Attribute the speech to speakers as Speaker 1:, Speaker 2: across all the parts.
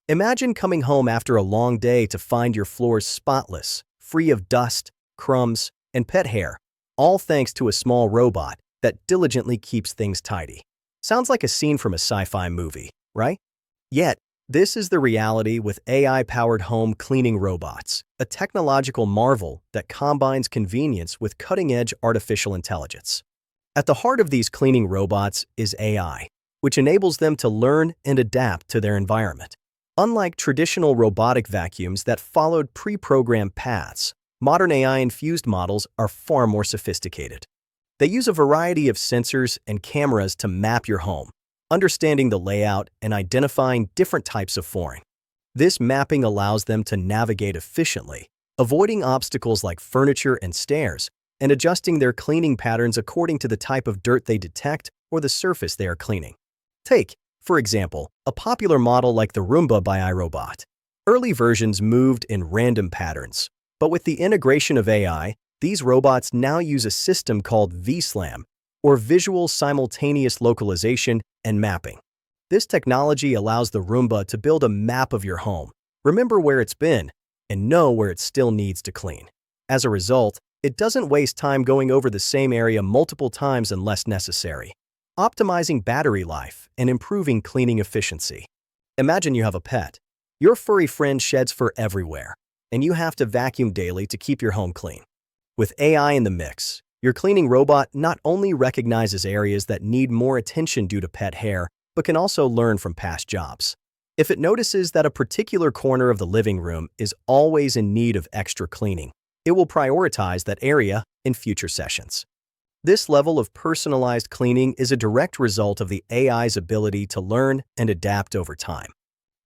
Speaker 1: Imagine coming home after a long day to find your floors spotless, free of dust, crumbs, and pet hair, all thanks to a small robot that diligently keeps things tidy. Sounds like a scene from a sci-fi movie, right? Yet, this is the reality with AI-powered home cleaning robots, a technological marvel that combines convenience with cutting-edge artificial intelligence. At the heart of these cleaning robots is AI, which enables them to learn and adapt to their environment. Unlike traditional robotic vacuums that followed pre-programmed paths, modern AI-infused models are far more sophisticated. They use a variety of sensors and cameras to map your home, understanding the layout and identifying different types of flooring. This mapping allows them to navigate efficiently, avoiding obstacles like furniture and stairs, and adjusting their cleaning patterns according to the type of dirt they detect or the surface they are cleaning. Take, for example, a popular model like the Roomba by iRobot. Early versions moved in random patterns, but with the integration of AI, these robots now use a system called VSLAM, or Visual Simultaneous Localization and Mapping. This technology allows the Roomba to build a map of your home, remember where it's been, and know where it still needs to clean. As a result, it doesn't waste time going over the same area multiple times unless necessary, optimizing battery life and improving cleaning efficiency. Imagine you have a pet. Your furry friend sheds fur everywhere, and you have to vacuum daily to keep your home clean. With AI in the mix, your cleaning robot not only recognizes areas that need more attention due to pet hair, but can also learn from past jobs. If it notices that a particular corner of the living room is always in need of extra cleaning, it will prioritize that area in future sessions. This level of personalized cleaning is a direct result of the AI's ability to learn and adapt over time.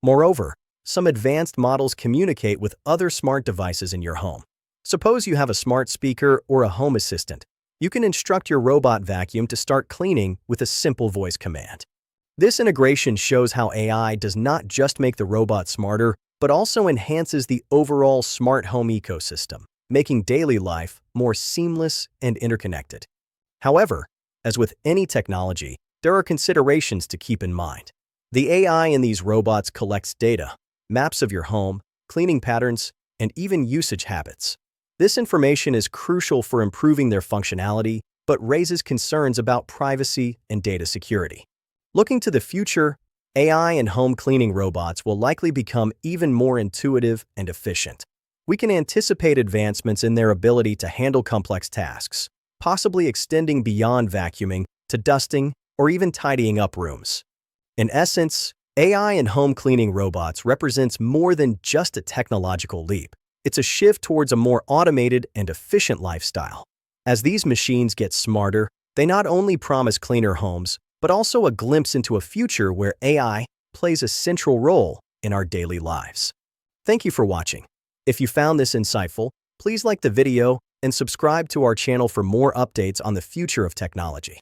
Speaker 1: Moreover, some advanced models communicate with other smart devices in your home. Suppose you have a smart speaker or a home assistant. You can instruct your robot vacuum to start cleaning with a simple voice command. This integration shows how AI does not just make the robot smarter, but also enhances the overall smart home ecosystem, making daily life more seamless and interconnected. However, as with any technology, there are considerations to keep in mind. The AI in these robots collects data, maps of your home, cleaning patterns, and even usage habits. This information is crucial for improving their functionality, but raises concerns about privacy and data security. Looking to the future, AI and home cleaning robots will likely become even more intuitive and efficient. We can anticipate advancements in their ability to handle complex tasks, possibly extending beyond vacuuming to dusting or even tidying up rooms. In essence, AI and home cleaning robots represents more than just a technological leap. It's a shift towards a more automated and efficient lifestyle. As these machines get smarter, they not only promise cleaner homes, but also a glimpse into a future where AI plays a central role in our daily lives. Thank you for watching. If you found this insightful, please like the video and subscribe to our channel for more updates on the future of technology.